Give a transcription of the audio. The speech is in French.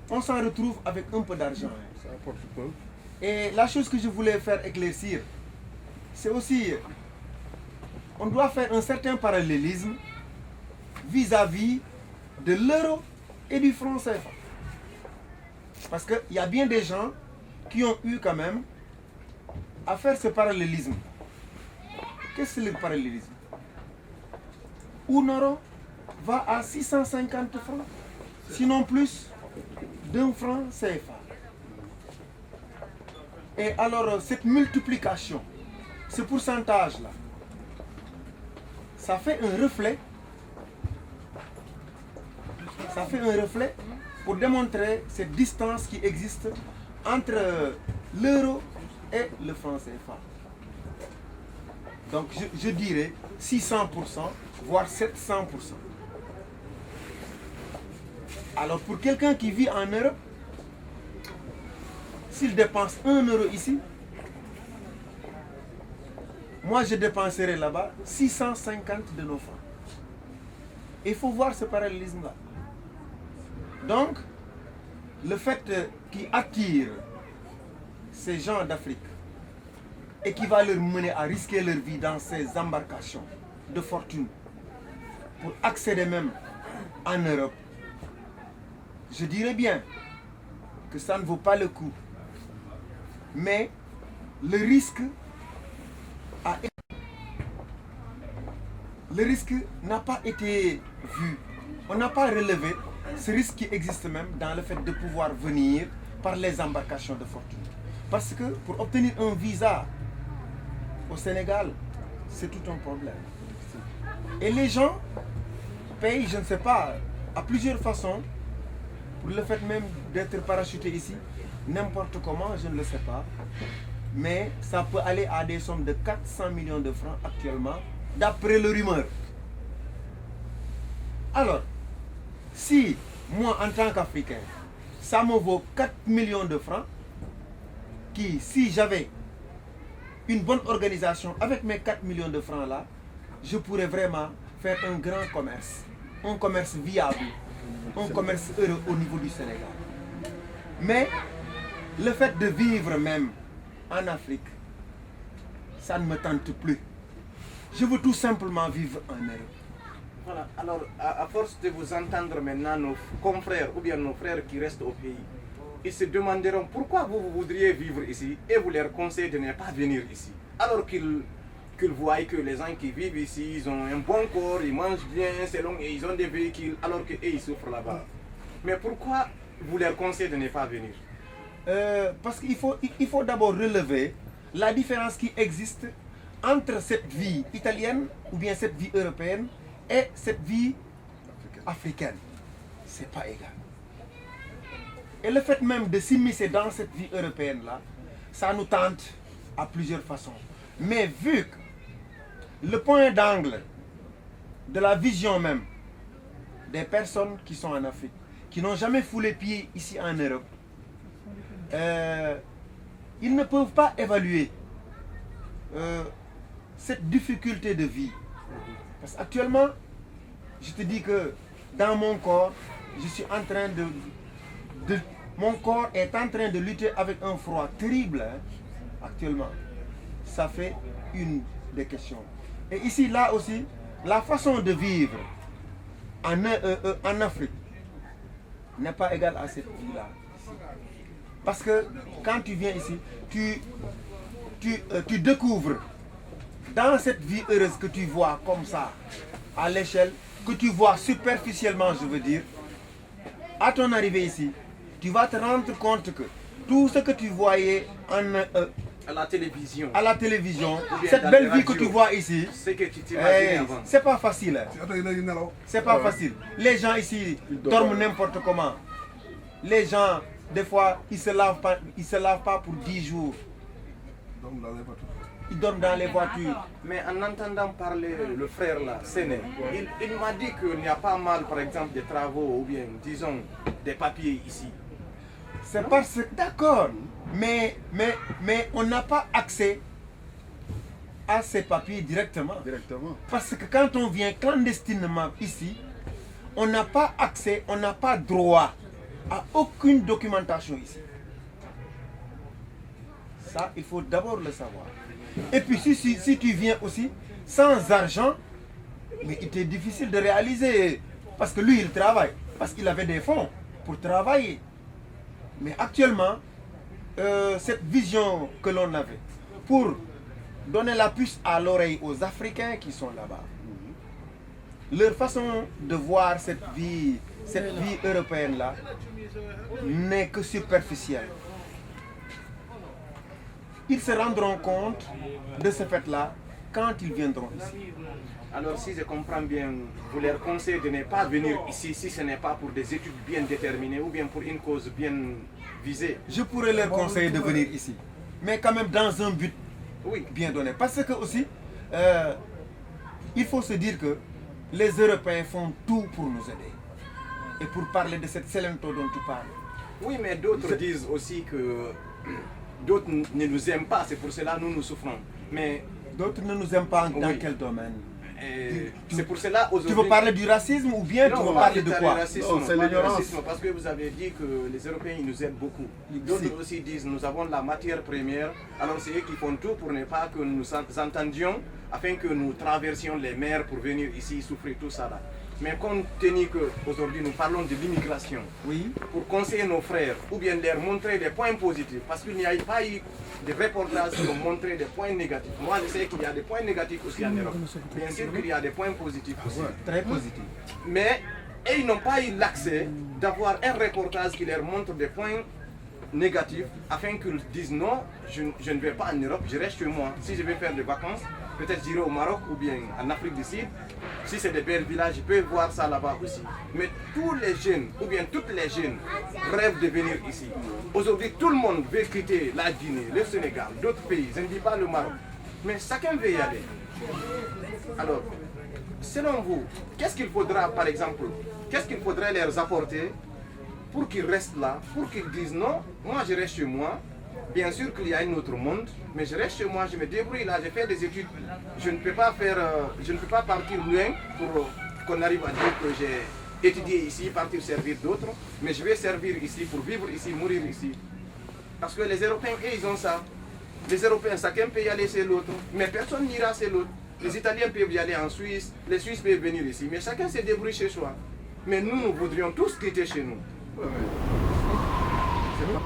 on s'en retrouve avec un peu d'argent. Ça apporte peu. Et la chose que je voulais faire éclaircir, c'est aussi, on doit faire un certain parallélisme vis-à-vis de l'euro et du franc CFA. Parce qu'il y a bien des gens qui ont eu quand même à faire ce parallélisme. Qu'est-ce que c'est le parallélisme? Un euro va à 650 francs, sinon plus d'un franc CFA. Et alors, cette multiplication, ce pourcentage-là, ça fait un reflet pour démontrer cette distance qui existe entre l'euro et le franc CFA. Donc je dirais 600%, voire 700%. Alors pour quelqu'un qui vit en Europe, s'il dépense 1 euro ici, moi je dépenserai là-bas 650 de nos francs. Il faut voir ce parallélisme-là. Donc, le fait qui attire ces gens d'Afrique et qui va leur mener à risquer leur vie dans ces embarcations de fortune pour accéder même en Europe, je dirais bien que ça ne vaut pas le coup. Mais le risque n'a pas été vu. On n'a pas relevé ce risque qui existe même dans le fait de pouvoir venir par les embarcations de fortune. Parce que pour obtenir un visa au Sénégal, c'est tout un problème. Et les gens payent, je ne sais pas, à plusieurs façons, pour le fait même d'être parachuté ici, n'importe comment, je ne le sais pas. Mais ça peut aller à des sommes de 400 millions de francs actuellement, d'après le rumeur. Alors, si moi en tant qu'Africain, ça me vaut 4 millions de francs, qui, si j'avais une bonne organisation avec mes 4 millions de francs là, je pourrais vraiment faire un grand commerce, un commerce viable, un commerce heureux au niveau du Sénégal. Mais le fait de vivre même en Afrique, ça ne me tente plus. Je veux tout simplement vivre en Europe. Voilà, alors à force de vous entendre maintenant, nos confrères ou bien nos frères qui restent au pays, ils se demanderont pourquoi vous voudriez vivre ici et vous leur conseillez de ne pas venir ici. Alors qu'ils voient que les gens qui vivent ici, ils ont un bon corps, ils mangent bien, et ils ont des véhicules, alors qu'eux, ils souffrent là-bas. Mais pourquoi vous leur conseillez de ne pas venir? Parce qu'il faut d'abord relever la différence qui existe entre cette vie italienne ou bien cette vie européenne et cette vie africaine. C'est pas égal. Et le fait même de s'immiscer dans cette vie européenne-là, ça nous tente à plusieurs façons. Mais vu que le point d'angle de la vision même des personnes qui sont en Afrique, qui n'ont jamais foulé pied ici en Europe, ils ne peuvent pas évaluer cette difficulté de vie. Parce qu'actuellement, je te dis que dans mon corps, je suis en train mon corps est en train de lutter avec un froid terrible, hein, actuellement. Ça fait une des questions. Et ici, là aussi, la façon de vivre en Afrique n'est pas égale à cette vie-là. Parce que quand tu viens ici, tu découvres dans cette vie heureuse que tu vois comme ça, à l'échelle, que tu vois superficiellement, je veux dire, à ton arrivée ici, tu vas te rendre compte que tout ce que tu voyais à la télévision, cette belle vie que tu vois ici, c'est que tu t'imagines avant. C'est pas facile. Hein. C'est pas facile. Les gens ici dorment n'importe comment. Les gens, des fois, ils se lavent pas pour 10 jours. Ils dorment dans les voitures. Mais en entendant parler le frère là, Séné, il m'a dit qu'il n'y a pas mal, par exemple, de travaux ou bien, disons, des papiers ici. C'est parce que, d'accord, mais on n'a pas accès à ces papiers directement. Parce que quand on vient clandestinement ici, on n'a pas accès, on n'a pas droit a aucune documentation ici. Ça, il faut d'abord le savoir. Et puis si tu viens aussi sans argent, mais il était difficile de réaliser. Parce que lui, il travaille. Parce qu'il avait des fonds pour travailler. Mais actuellement, cette vision que l'on avait pour donner la puce à l'oreille aux Africains qui sont là-bas, leur façon de voir cette vie européenne-là n'est que superficielle. Ils se rendront compte de ce fait-là quand ils viendront ici. Alors si je comprends bien, vous leur conseillez de ne pas venir ici si ce n'est pas pour des études bien déterminées ou bien pour une cause bien visée. Je pourrais leur conseiller de venir ici, mais quand même dans un but Oui. bien donné. Parce que aussi, il faut se dire que les Européens font tout pour nous aider. Et pour parler de cette Célento dont tu parles. Oui, mais d'autres disent aussi que d'autres ne nous aiment pas, c'est pour cela que nous souffrons. Mais d'autres ne nous aiment pas dans Oui. quel domaine? c'est pour cela aujourd'hui... Tu veux parler du racisme ou bien tu veux parler de quoi? Non, c'est l'ignorance. parce que vous avez dit que les Européens ils nous aident beaucoup. D'autres aussi disent nous avons la matière première, alors c'est eux qui font tout pour ne pas que nous entendions afin que nous traversions les mers pour venir ici souffrir tout ça là. Mais compte tenu qu'aujourd'hui nous parlons de l'immigration, Oui. pour conseiller nos frères ou bien leur montrer des points positifs, parce qu'il n'y a pas eu de reportages qui ont montré des points négatifs. Moi je sais qu'il y a des points négatifs aussi en Europe. Bien sûr qu'il y a des points positifs aussi. Très positif. Mais ils n'ont pas eu l'accès d'avoir un reportage qui leur montre des points négatifs afin qu'ils disent non, je ne vais pas en Europe, je reste chez moi. Si je vais faire des vacances, peut-être j'irai au Maroc ou bien en Afrique du Sud. Si c'est des belles villages, je peux voir ça là-bas aussi. Mais tous les jeunes, ou bien toutes les jeunes, rêvent de venir ici. Aujourd'hui, tout le monde veut quitter la Guinée, le Sénégal, d'autres pays, je ne dis pas le Maroc. Mais chacun veut y aller. Alors, selon vous, qu'est-ce qu'il faudra, par exemple, qu'est-ce qu'il faudrait leur apporter pour qu'ils restent là, pour qu'ils disent non, moi je reste chez moi. Bien sûr qu'il y a un autre monde, mais je reste chez moi, je me débrouille là, je fais des études. Je ne peux pas partir loin pour qu'on arrive à dire que j'ai étudié ici, partir servir d'autres, mais je vais servir ici pour vivre ici, mourir ici. Parce que les Européens, ils ont ça. Les Européens, chacun peut y aller chez l'autre, mais personne n'ira chez l'autre. Les Italiens peuvent y aller en Suisse, les Suisses peuvent venir ici, mais chacun se débrouille chez soi. Mais nous voudrions tous quitter chez nous. C'est pas-